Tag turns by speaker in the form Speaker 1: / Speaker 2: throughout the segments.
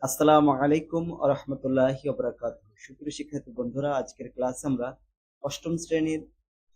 Speaker 1: আসসালামু আলাইকুম ওয়া রাহমাতুল্লাহি ওয়া বারাকাতুহু। সুপ্রিয় শিক্ষার্থী বন্ধুরা, আজকের ক্লাসে আমরা অষ্টম শ্রেণীর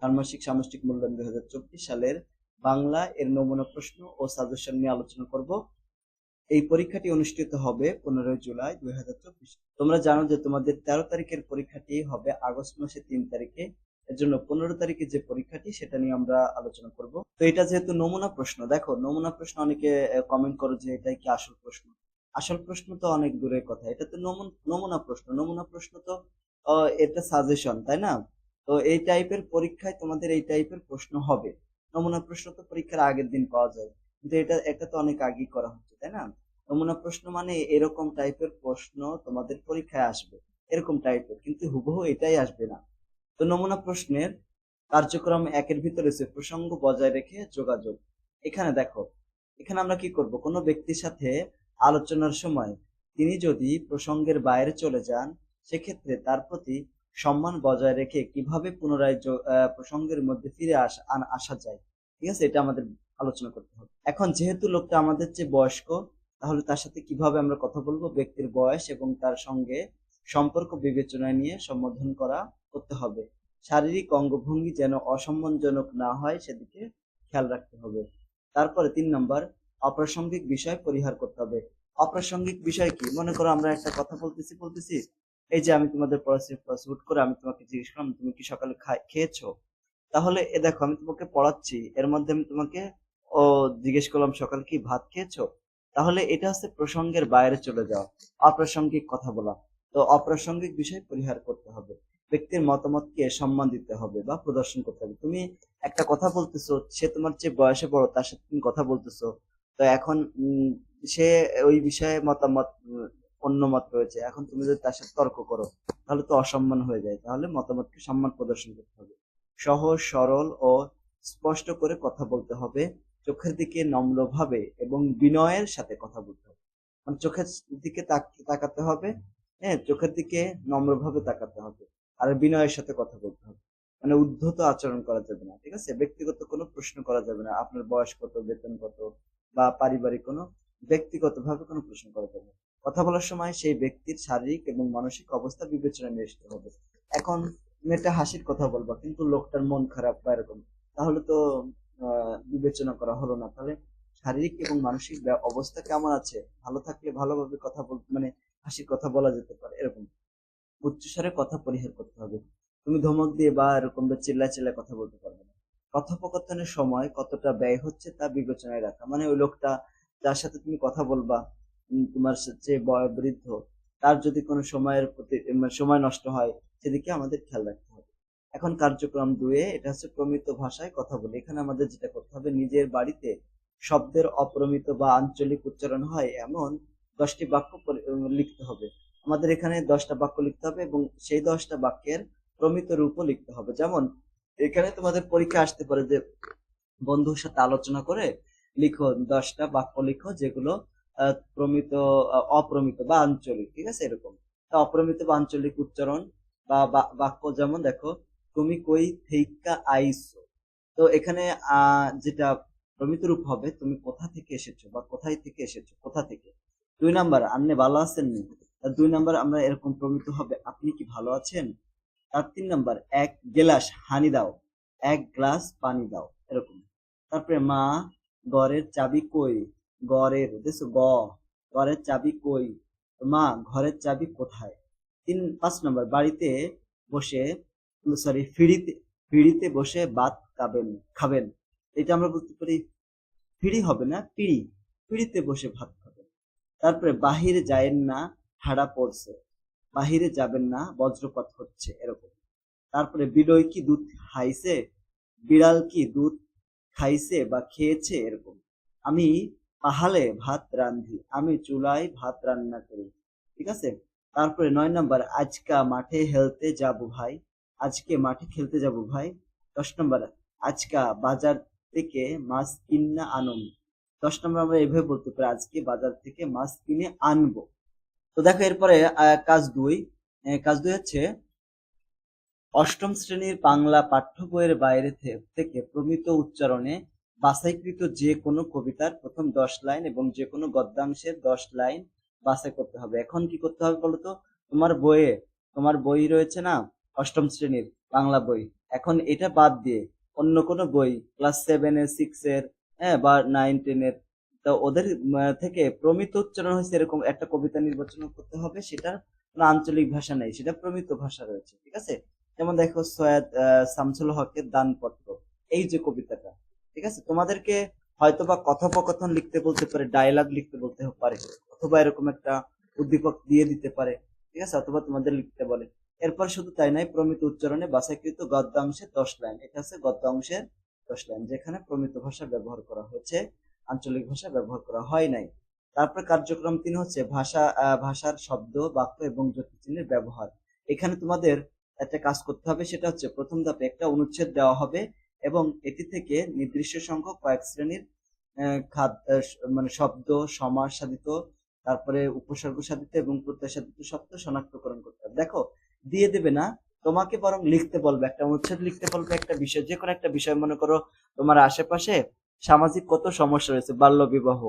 Speaker 1: ষান্মাসিক সামষ্টিক মূল্যায়ন 2024 সালের বাংলা এর নমুনা প্রশ্ন ও সাজেশন নিয়ে আলোচনা করব। এই পরীক্ষাটি অনুষ্ঠিত হবে 15 জুলাই 2024। তোমরা জানো যে তোমাদের 13 তারিখের পরীক্ষাটি হবে আগস্ট মাসের 3 তারিখে। এর জন্য 15 তারিখে যে পরীক্ষাটি সেটা নিয়ে আমরা আলোচনা করব। তো এটা যেহেতু নমুনা প্রশ্ন, দেখো নমুনা প্রশ্ন অনেকে কমেন্ট করো যে এটাই কি আসল প্রশ্ন। আসল প্রশ্ন তো অনেক দূরের কথা, এটা তো নমুনা প্রশ্ন। নমুনা প্রশ্ন তো এটা সাজেশন, তাই না? তো এই টাইপের পরীক্ষায় তোমাদের এই টাইপের প্রশ্ন হবে। নমুনা প্রশ্ন তো পরীক্ষার আগের দিন পাওয়া যায়, কিন্তু এটা তো অনেক আগেই করা হচ্ছে, তাই না? নমুনা প্রশ্ন মানে এরকম টাইপের প্রশ্ন তোমাদের পরীক্ষায় আসবে, এরকম টাইপের, কিন্তু হুবহু এটাই আসবে না। তো নমুনা প্রশ্নের কার্যক্রম একের ভিতরে রয়েছে প্রসঙ্গ বজায় রেখে যোগাযোগ। এখানে দেখো, এখানে আমরা কি করব, কোনো ব্যক্তির সাথে আলোচনার সময় তিনি যদি প্রসঙ্গের বাইরে চলে যান, সেক্ষেত্রে তার প্রতি সম্মান বজায় রেখে কিভাবে পুনরায় প্রসঙ্গের মধ্যে ফিরে আসা যায়, ঠিক আছে, এটা আমাদের আলোচনা করতে হবে। এখন যেহেতু লোকটা আমাদের চেয়ে বয়স্ক, তাহলে তার সাথে কিভাবে আমরা কথা বলবো, ব্যক্তির বয়স এবং তার সঙ্গে সম্পর্ক বিবেচনায় নিয়ে সম্বোধন করতে হবে। শারীরিক অঙ্গভঙ্গি যেন অসম্মানজনক না হয় সেদিকে খেয়াল রাখতে হবে। তারপরে 3 নম্বর, অপ্রাসঙ্গিক বিষয় পরিহার করতে হবে। অপ্রাসঙ্গিক বিষয় কি? মনে করো আমরা একটা কথা বলতেছি, এই যে আমি তোমাদের হুট করে আমি তোমাকে জিজ্ঞেস করলাম তুমি কি সকালে খেয়েছো। তাহলে এ দেখো, আমি তোমাকে পড়াচ্ছি, এর মধ্যে আমি তোমাকে ও জিজ্ঞেস করলাম সকালে কি ভাত খেয়েছো। তাহলে এটা হচ্ছে প্রসঙ্গের বাইরে চলে যাওয়া, অপ্রাসঙ্গিক কথা বলা। তো অপ্রাসঙ্গিক বিষয় পরিহার করতে হবে। ব্যক্তির মতামতকে সম্মান দিতে হবে বা প্রদর্শন করতে হবে। তুমি একটা কথা বলতেছো, সে তোমার চেয়ে বয়সে বড়, তার সাথে তুমি কথা বলতেছো। তো এখন সে ওই বিষয়ে মতামত অন্য মত রয়েছে, এখন তুমি যদি তার সাথে তর্ক করো তাহলে তো অসম্মান হয়ে যায়। তাহলে মতামতকে সম্মান প্রদর্শন করতে হবে। সহজ সরল ও স্পষ্ট করে কথা বলতে হবে। চোখের দিকে নম্রভাবে এবং বিনয়ের সাথে কথা বলতে হবে। মানে চোখের দিকে তাকাতে হবে, হ্যাঁ, চোখের দিকে নম্রভাবে তাকাতে হবে, আর বিনয়ের সাথে কথা বলতে হবে। মানে উদ্ধত আচরণ করা যাবে না, ঠিক আছে? ব্যক্তিগত কোনো প্রশ্ন করা যাবে না, আপনার বয়স কত, বেতন কত, বা পারিবারিক কোনো ব্যক্তিগত ভাবে কোনো প্রশ্ন করা যাবে না। কথা বলার সময় সেই ব্যক্তির শারীরিক এবং মানসিক অবস্থা বিবেচনায় নিয়ে আসতে হবে। এখন তুমি একটা হাসির কথা বলবা কিন্তু লোকটার মন খারাপ বা এরকম, তাহলে তো বিবেচনা করা হলো না। তাহলে শারীরিক এবং মানসিক অবস্থা কেমন আছে, ভালো থাকলে ভালোভাবে কথা বলতে, মানে হাসির কথা বলা যেতে পারে এরকম। উচ্চস্বরে কথা পরিহার করতে হবে। তুমি ধমক দিয়ে বা এরকম চিল্লায় চিল্লায় কথা বলতে পারবে না। কথোপকথনের সময় কতটা ব্যয় হচ্ছে তা বিবেচনায় রাখা, মানে ওই লোকটা যার সাথে তুমি কথা বলবা, তোমার যে বৃদ্ধ, তার যদি কোনো সময়ের প্রতি সময় নষ্ট হয়, সেদিকে আমাদের খেয়াল রাখতে হবে। এখন কার্যক্রম 2, এটা হচ্ছে প্রমিত ভাষায় কথা বলে। এখানে আমাদের যেটা করতে হবে, নিজের বাড়িতে শব্দের অপ্রমিত বা আঞ্চলিক উচ্চারণ হয় এমন 10টি বাক্য লিখতে হবে। আমাদের এখানে 10টা বাক্য লিখতে হবে এবং সেই 10টা বাক্যের প্রমিত রূপও লিখতে হবে। যেমন এখানে তোমাদের পরীক্ষা আসতে পারে যে বন্ধুর সাথে আলোচনা করে লিখো 10টা বাক্য লিখো যেগুলো প্রমিত, অপ্রমিত বা আঞ্চলিক, ঠিক আছে, এরকম। অপ্রমিত বা আঞ্চলিক উচ্চারণ বা বাক্য, যেমন দেখো, তুমি কই থেইক্কা আইছো। তো এখানে যেটা প্রমিত রূপ হবে, তুমি কোথা থেকে এসেছো বা কোথায় থেকে এসেছো, কোথা থেকে। 2 নাম্বার, আপনি ভালো আছেন নি। 2 নাম্বার আমরা এরকম প্রমিত হবে, আপনি কি ভালো আছেন। তার 3 নাম্বার, 1 গ্লাস হানি দাও, 1 গ্লাস পানি দাও, এরকম। তারপরে মা, ঘরের চাবি কই, ঘরের দেখছো ঘরের চাবি কই, মা ঘরের চাবি কোথায়। 5 নাম্বার, বাড়িতে বসে, সরি, পিঁড়িতে বসে ভাত খাবেন। এটা আমরা বলতে পারি পিঁড়ি হবে না, পিঁড়িতে বসে ভাত খাবেন। তারপরে বাহিরে যায়েন না, ঠাড়া পড়ছে, বাহিরে যাবেন না, বজ্রপাত হচ্ছে, এরকম। তারপরে বিড়ই কি দুধ খাইছে, বিড়াল কি দুধ খাইছে বা খেয়েছে, এরকম। আমি পাহালে ভাত রান্ধি, আমি চুলায় ভাত রান্না করি, ঠিক আছে। তারপরে 9 নাম্বার, আজকা মাঠে খেলতে যাব ভাই, আজকে মাঠে খেলতে যাব ভাই। 10 নাম্বার, আজকা বাজার থেকে মাছ কিনা আনুন। 10 নাম্বার আমরা এভাবে বলতে পারি, আজকে বাজার থেকে মাছ কিনে আনবো। তো দেখো এরপরে কাজ 2, কাজ 2 হচ্ছে অষ্টম শ্রেণীর বাংলা পাঠ্য বইয়ের বাইরে থেকে প্রমিত উচ্চারণে বাছাইকৃত যে কোনো কবিতার প্রথম 10 লাইন এবং যে কোনো গদ্যাংশের 10 লাইন বাছাই করতে হবে। এখন কি করতে হবে বলতো, তোমার বই রয়েছে না, অষ্টম শ্রেণীর বাংলা বই, এখন এটা বাদ দিয়ে অন্য কোনো বই ক্লাস 7-এর 6-এর, হ্যাঁ, বা 9-10-এর, তো ওদের থেকে প্রমিত উচ্চারণ হয়েছে এরকম একটা কবিতা নির্বাচন করতে হবে, সেটার কোনো আঞ্চলিক ভাষা নেই, সেটা প্রমিত ভাষা রয়েছে, ঠিক আছে? যেমন দেখো সৈয়দ শামসুল হকের দানপত্র, এই যে কবিতাটা, ঠিক আছে? তোমাদেরকে হয়তোবা কথোপকথন লিখতে বলতে পারে, ডায়লগ লিখতে বলতে পারে, অথবা এরকম একটা উদ্দীপক দিয়ে দিতে পারে, ঠিক আছে? অথবা তোমাদের লিখতে বলে। এরপর শুধু তাই নয়, প্রমিত উচ্চারণে বাছাইকৃত গদ্যাংশে 10 লাইন, এটা হচ্ছে গদ্যাংশের 10 লাইন, যেখানে প্রমিত ভাষা ব্যবহার করা হয়েছে, আঞ্চলিক ভাষা ব্যবহার করা হয় নাই। তারপর কার্যক্রম 3 হচ্ছে ভাষার শব্দ, বাক্য এবং জ্যোতিচিহ্নের ব্যবহার। এখানে তোমাদের একটা কাজ করতে হবে, সেটা হচ্ছে প্রথম ধাপে একটা অনুচ্ছেদ দেওয়া হবে এবং এটি থেকে নির্দিষ্ট সংখ্যক কয়েক শ্রেণীর মানে শব্দ, সমাস সাধিত, তারপরে উপসর্গ সাধিত এবং প্রত্যয় সাধিত শব্দ শনাক্তকরণ করতে হবে। দেখো, দিয়ে দেবে না, তোমাকে বরং লিখতে বলবে, একটা অনুচ্ছেদ লিখতে বলবে, একটা বিষয়, যে কোনো একটা বিষয়, মনে করো তোমার আশেপাশে সামাজিক কত সমস্যা রয়েছে, বাল্য বিবাহ,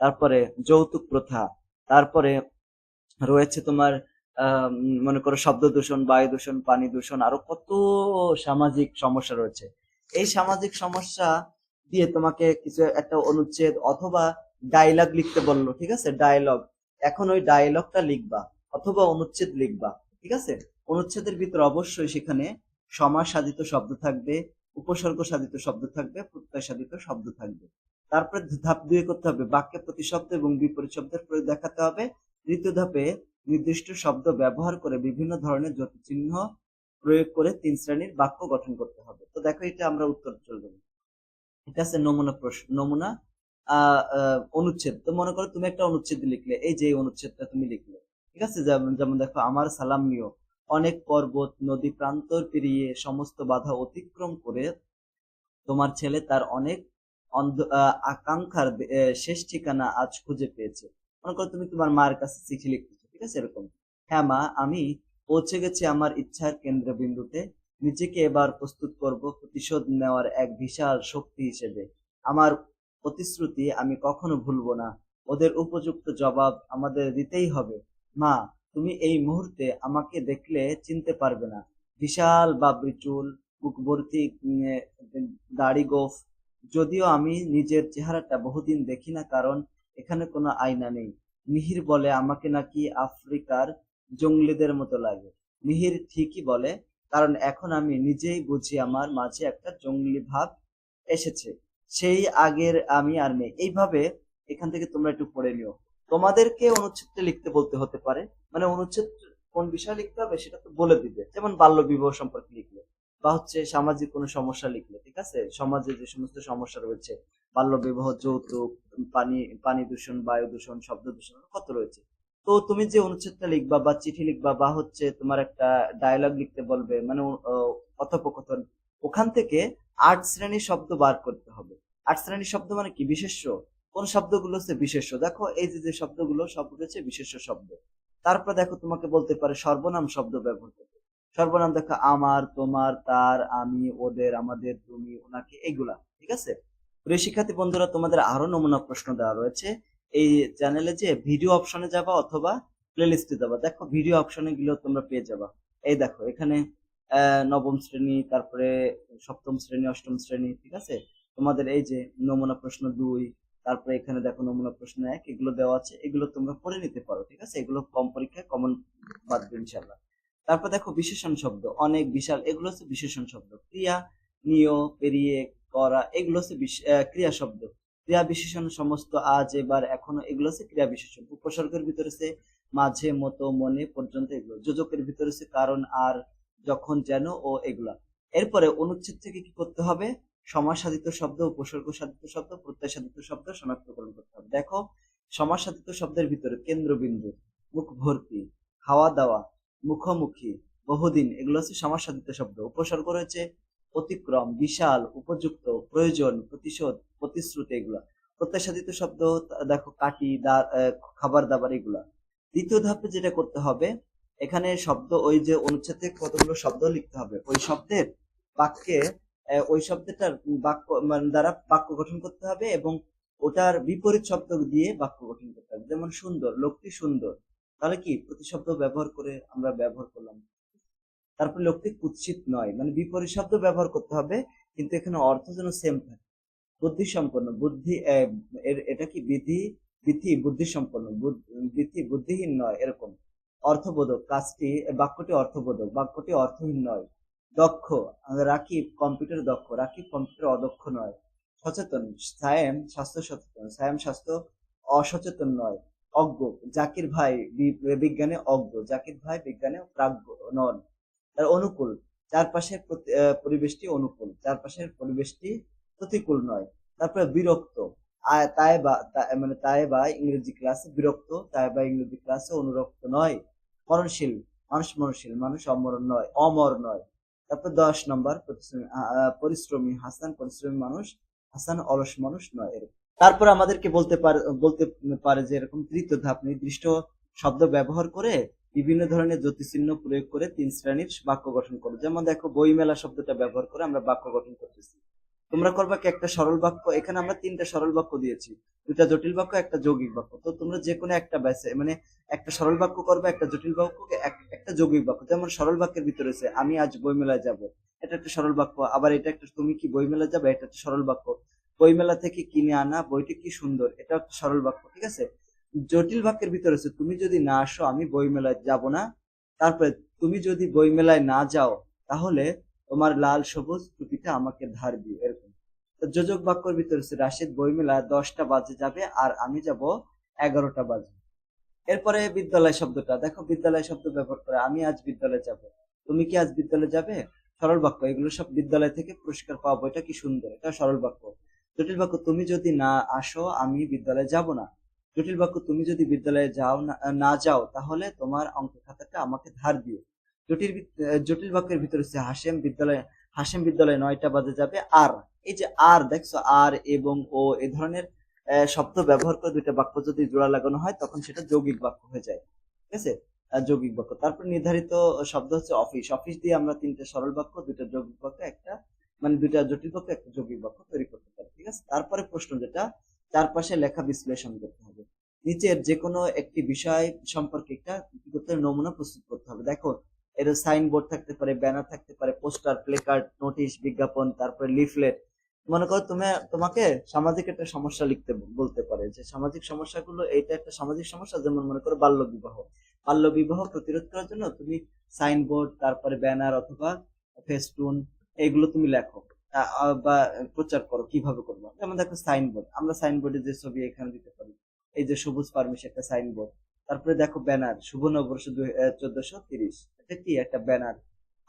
Speaker 1: তারপরে যৌতুক প্রথা, তারপরে রয়েছে তোমার মনে করো শব্দ দূষণ, বায়ু দূষণ, পানি দূষণ, আরো কত সামাজিক সমস্যা রয়েছে। এই সামাজিক সমস্যা দিয়ে তোমাকে কিছু একটা অনুচ্ছেদ অথবা ডায়লগ লিখতে বললো, ঠিক আছে? ডায়লগ, এখন ওই ডায়লগটা লিখবা অথবা অনুচ্ছেদ লিখবা, ঠিক আছে? অনুচ্ছেদের ভিতরে অবশ্যই সেখানে সমাস সাধিত শব্দ থাকবে, উপসর্গ সাধিত শব্দ থাকবে, প্রত্যয় সাধিত শব্দ থাকবে। তারপরে ধাপ 2 করতে হবে বাক্যে প্রতিশব্দ এবং বিপরীত শব্দের প্রয়োগ দেখাতে হবে। তৃতীয় ধাপে নির্দিষ্ট শব্দ ব্যবহার করে বিভিন্ন ধরনের জ্যোতিচিহ্ন প্রয়োগ করে 3 শ্রেণীর বাক্য গঠন করতে হবে। তো দেখো, এটা আমরা উত্তর চলবে, এটা আছে নমুনা প্রশ্ন, নমুনা অনুচ্ছেদ। তো মনে করো তুমি একটা অনুচ্ছেদ লিখলে, এই যে অনুচ্ছেদটা তুমি লিখলে, ঠিক আছে? যেমন যেমন দেখো, আমার সালাম নিও, অনেক পর্বত নদী প্রান্তর পেরিয়ে সমস্ত বাধা অতিক্রম করে তোমার ছেলে তার অনেক আকাঙ্ক্ষার শেষ ঠিকানা আজ খুঁজে পেয়েছে। মনে করো তুমি তোমার মার কাছে চিঠি লিখতেছো, ঠিক আছে? এরকম, হ্যাঁ মা, আমি পৌঁছে গেছি আমার ইচ্ছার কেন্দ্রবিন্দুতে, নিজেকে এবার প্রস্তুত করব প্রতিশোধ নেওয়ার এক বিশাল শক্তি হিসেবে। আমার প্রতিশ্রুতি আমি কখনো ভুলবো না, ওদের উপযুক্ত জবাব আমাদের দিতেই হবে। মা, তুমি এই মুহূর্তে আমাকে দেখলে চিনতে পারবে না, বিশাল বাবরি চুল, বুক ভর্তি দাড়ি গোঁফ, যদিও আমি নিজের চেহারাটা বহুদিন দেখি না, কারণ এখানে কোনো আয়না নেই। মিহির বলে আমাকে নাকি আফ্রিকার জঙ্গলিদের মতো লাগে। মিহির ঠিকই বলে, কারণ এখন আমি নিজেই বুঝি আমার মাঝে একটা জঙ্গলি ভাব এসেছে, সেই আগের আমি আর নেই। এইভাবে এখান থেকে তোমরা একটু পড়ে নিও। তোমাদেরকে অনুচ্ছেদটা লিখতে বলতে হতে পারে, মানে অনুচ্ছেদ কোন বিষয় লিখতে হবে সেটা তো বলে দিবে, যেমন বাল্য বিবাহ সম্পর্কে লিখলে, বা হচ্ছে সামাজিক কোনো সমস্যা লিখলে, ঠিক আছে? সমাজে যে সমস্ত সমস্যা রয়েছে, বাল্য বিবাহ, যৌতুক, পানি পানি দূষণ, বায়ু দূষণ, শব্দ দূষণ, কত রয়েছে। তো তুমি যে অনুচ্ছেদটা লিখবা বা চিঠি লিখবা বা হচ্ছে তোমার একটা ডায়লগ লিখতে বলবে, মানে কথোপকথন, ওখান থেকে 8 শ্রেণীর শব্দ বার করতে হবে। 8 শ্রেণীর শব্দ মানে কি? বিশেষ্য। কোন শব্দগুলো হচ্ছে বিশেষ্য? দেখো, এই যে যে শব্দগুলো সব রয়েছে বিশেষ্য শব্দ। তারপর দেখো, তোমাকে বলতে পারে সর্বনাম শব্দ ব্যবহার করতে। সর্বনাম দেখো, আমার, তোমার, তার, আমি, ওদের, আমাদের, তুমি, ওনাকে, এগুলা, ঠিক আছে? প্রিয় শিক্ষার্থী বন্ধুরা, তোমাদের আরো নমুনা প্রশ্ন দেওয়া রয়েছে। এই চ্যানেলে যে ভিডিও অপশনে যাবা অথবা প্লেলিস্টে যাবা, দেখো ভিডিও অপশনে গুলো তোমরা পেয়ে যাবা। এই দেখো, এখানে নবম শ্রেণী, তারপরে সপ্তম শ্রেণী, অষ্টম শ্রেণী, ঠিক আছে? তোমাদের এই যে নমুনা প্রশ্ন 2, তারপরে এখানে দেখো নমুনা প্রশ্ন 1, এগুলো দেওয়া আছে, এগুলো তোমরা পড়ে নিতে পারো, ঠিক আছে? এগুলো কম পরীক্ষায় কমন বাঁচবে ইনশাল্লাহ। তারপর দেখো বিশেষণ শব্দ, অনেক, বিশাল, এগুলো হচ্ছে বিশেষণ শব্দ। ক্রিয়া, নিয়, পেরিয়ে, করা, এগুলো হচ্ছে ক্রিয়া শব্দ। ক্রিয়া বিশেষণ সমস্ত, আজ, এবার, এখনো, এগুলো হচ্ছে ক্রিয়া বিশেষণ। উপসর্গের ভিতরে হচ্ছে মাঝে, মতো, মনে, পর্যন্ত, এগুলো। যোজকের ভিতরে হচ্ছে কারণ, আর, যখন, যেন, ও, এগুলা। এরপরে অনুচ্ছেদ থেকে কি করতে হবে? সমাস সাধিত শব্দ, উপসর্গ সাধিত শব্দ, প্রত্যয় সাধিত শব্দ শনাক্তকরণ করতে হবে। দেখো, সমাস সাধিত শব্দের ভিতরে কেন্দ্রবিন্দু, মুখ ভর্তি, খাওয়া দাওয়া, মুখোমুখি, বহুদিন, এগুলো হচ্ছে সমাস সাধিত শব্দ। উপসর্গ রয়েছে অতিক্রম, বিশাল, উপযুক্ত, প্রয়োজন, প্রতিশোধ, প্রতিশ্রুতি, এগুলা। প্রত্যয় সাধিত শব্দ দেখো, কাটি, খাবার দাবার, এগুলা। দ্বিতীয় ধাপে যেটা করতে হবে, এখানে শব্দ, ওই যে অনুচ্ছেদ থেকে কতগুলো শব্দ লিখতে হবে, ওই শব্দের বাক্যে ওই শব্দটার বাক্য মানে দ্বারা বাক্য গঠন করতে হবে এবং ওটার বিপরীত শব্দ দিয়ে বাক্য গঠন করতে হবে। যেমন সুন্দর, লোকটি সুন্দর, তাহলে কি প্রতিশব্দ ব্যবহার করে আমরা ব্যবহার করলাম। তারপর লোকটি কুৎসিত নয়, মানে বিপরীত শব্দ ব্যবহার করতে হবে, কিন্তু এখানে অর্থ যেন সেম থাকে। বুদ্ধি সম্পন্ন, বুদ্ধি এটা কি বিধি, বিধি বুদ্ধি সম্পন্ন, বিধি বুদ্ধিহীন নয়, এরকম। অর্থবোধক, কাজটি বাক্যটি অর্থবোধক, বাক্যটি অর্থহীন নয়। দক্ষ, রাকিব কম্পিউটার দক্ষ, রাকিব কম্পিউটার অদক্ষ নয়। সচেতন, সায়েম স্বাস্থ্য সচেতন, সায়েম স্বাস্থ্য অসচেতন নয়। অজ্ঞ, জাকির ভাই বিজ্ঞানে অজ্ঞ, জাকির ভাই বিজ্ঞানে প্রাজ্ঞ নন। তার অনুকূল, চারপাশের পরিবেশটি অনুকূল, চারপাশের পরিবেশটি প্রতিকূল নয়। তারপরে বিরক্ত, মানে তাই বা ইংরেজি ক্লাসে বিরক্ত, তাই বা ইংরেজি ক্লাসে অনুরক্ত নয়। মরণশীল, মানুষ মরণশীল, মানুষ অমর নয়, অমর নয়। তারপর 10 নম্বর, পরিশ্রমী, হাসান পরিশ্রমী মানুষ, হাসান অলস মানুষ নয়, এরকম। তারপর আমাদেরকে বলতে পারে যে এরকম তৃতীয় ধাপ, নির্দিষ্ট শব্দ ব্যবহার করে বিভিন্ন ধরনের জ্যোতিচিহ্ন প্রয়োগ করে 3 শ্রেণীর বাক্য গঠন করো। যেমন দেখো, বইমেলা শব্দটা ব্যবহার করে আমরা বাক্য গঠন করতেছি। তোমরা করবা কি, একটা সরল বাক্য, এখানে আমরা 3টা সরল বাক্য দিয়েছি, 2টা জটিল বাক্য, একটা যৌগিক বাক্য। তো তোমরা যে কোনো একটা বেছে, মানে একটা সরল বাক্য করবে, একটা জটিল বাক্য, একটা যৌগিক বাক্য। যেমন সরল বাক্যের ভিতরে রয়েছে আমি আজ বইমেলায় যাব, এটা একটা সরল বাক্য। আবার এটা একটা, তুমি কি বইমেলায় যাবে, এটা একটা সরল বাক্য। বইমেলা থেকে কিনে আনা বইটি কি সুন্দর, এটা একটা সরল বাক্য, ঠিক আছে। জটিল বাক্যের ভিতরে আছে তুমি যদি না আসো আমি বই মেলায় যাব না। তারপরে তুমি যদি বই মেলায় না যাও তাহলে তোমার লাল সবুজ টুপিটা আমাকে ধার দিও, এরকম। তো যোজক বাক্যের ভিতরে আছে রাশেদ বই মেলায় 10টা বাজে যাবে আর আমি যাব 11টা বাজে। এরপরে বিদ্যালয় শব্দটা দেখো, বিদ্যালয় শব্দ ব্যবহার করে আমি আজ বিদ্যালয়ে যাব, তুমি কি আজ বিদ্যালয়ে যাবে, সরল বাক্য। এগুলো সব বিদ্যালয় থেকে পুরস্কার পাওয়া বইটা কি সুন্দর, এটা সরল বাক্য। জটিল বাক্য, তুমি যদি না আসো আমি বিদ্যালয়ে যাব না। জটিল বাক্য, তুমি যদি বিদ্যালয়ে না যাও তাহলে তোমার অঙ্ক খাতাটা আমাকে ধার দিও। জটিল বাক্যের ভিতরে হচ্ছে হাসেম বিদ্যালয়ে 9টা বাজে যাবে। আর এই যে আর দেখছো, আর এবং ও এই ধরনের শব্দ ব্যবহার করে 2টা বাক্য যদি জোড়া লাগানো হয় তখন সেটা যৌগিক বাক্য হয়ে যায়, ঠিক আছে। যৌগিক বাক্য। তারপর নির্ধারিত শব্দ হচ্ছে অফিস, অফিস দিয়ে আমরা 3টে সরল বাক্য, 2টা যৌগিক বাক্য, একটা মানে 2টা জটিল বাক্য, একটা যৌগিক বাক্য তৈরি করতে পারি, ঠিক আছে। তারপরে প্রশ্ন যেটা, চারপাশে লেখা বিশ্লেষণ করতে হবে। নিচের যে কোনো একটি বিষয় সম্পর্কে একটা কি করতে হবে, নমুনা প্রস্তুত করতে হবে। দেখো, এর সাইনবোর্ড থাকতে পারে, ব্যানার থাকতে পারে, পোস্টার, প্লেকার্ড, নোটিশ, বিজ্ঞাপন, তারপরে লিফলেট। মনে করো তোমাকে সামাজিক একটা সমস্যা লিখতে বলতে পারে, যে সামাজিক সমস্যাগুলো, এইটা একটা সামাজিক সমস্যা, যেমন মনে করো বাল্য বিবাহ। বাল্য বিবাহ প্রতিরোধ করার জন্য তুমি সাইনবোর্ড, তারপরে ব্যানার অথবা ফেস্টুন, এইগুলো তুমি লেখো বা প্রচার করো। কিভাবে করবো, যেমন দেখো সাইনবোর্ড, আমরা সাইনবোর্ডে যে ছবি এখানে দিতে পারি, এই যে সবুজ ফার্মেসি একটা সাইনবোর্ড। তারপরে দেখো ব্যানার, শুভ নববর্ষ 1430, এটা কি একটা ব্যানার।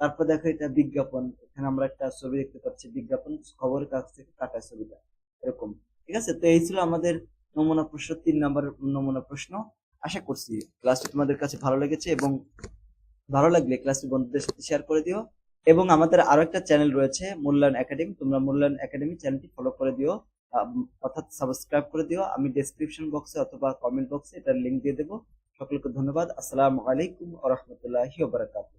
Speaker 1: তারপর দেখো এটা বিজ্ঞাপন, এখানে আমরা একটা ছবি দেখতে পাচ্ছি, বিজ্ঞাপন খবরের কাছ থেকে কাটা ছবিটা, এরকম, ঠিক আছে। তো এই ছিল আমাদের নমুনা প্রশ্ন, 3 নম্বর নমুনা প্রশ্ন। আশা করছি ক্লাসটি তোমাদের কাছে ভালো লেগেছে, এবং ভালো লাগলে ক্লাসটি বন্ধুদের সাথে শেয়ার করে দিও। এবং আমাদের আরো একটা চ্যানেল রয়েছে, মূল্যায়ন একাডেমি, তোমরা মূল্যায়ন একাডেমি চ্যানেলটি ফলো করে দিও, অর্থাৎ সাবস্ক্রাইব করে দিও। আমি ডেসক্রিপশন বক্সে অথবা কমেন্ট বক্সে এটার লিংক দিয়ে দেবো। সকলকে ধন্যবাদ। আসসালামু আলাইকুম ওয়া রাহমাতুল্লাহি ওয়া বারাকাতুহু।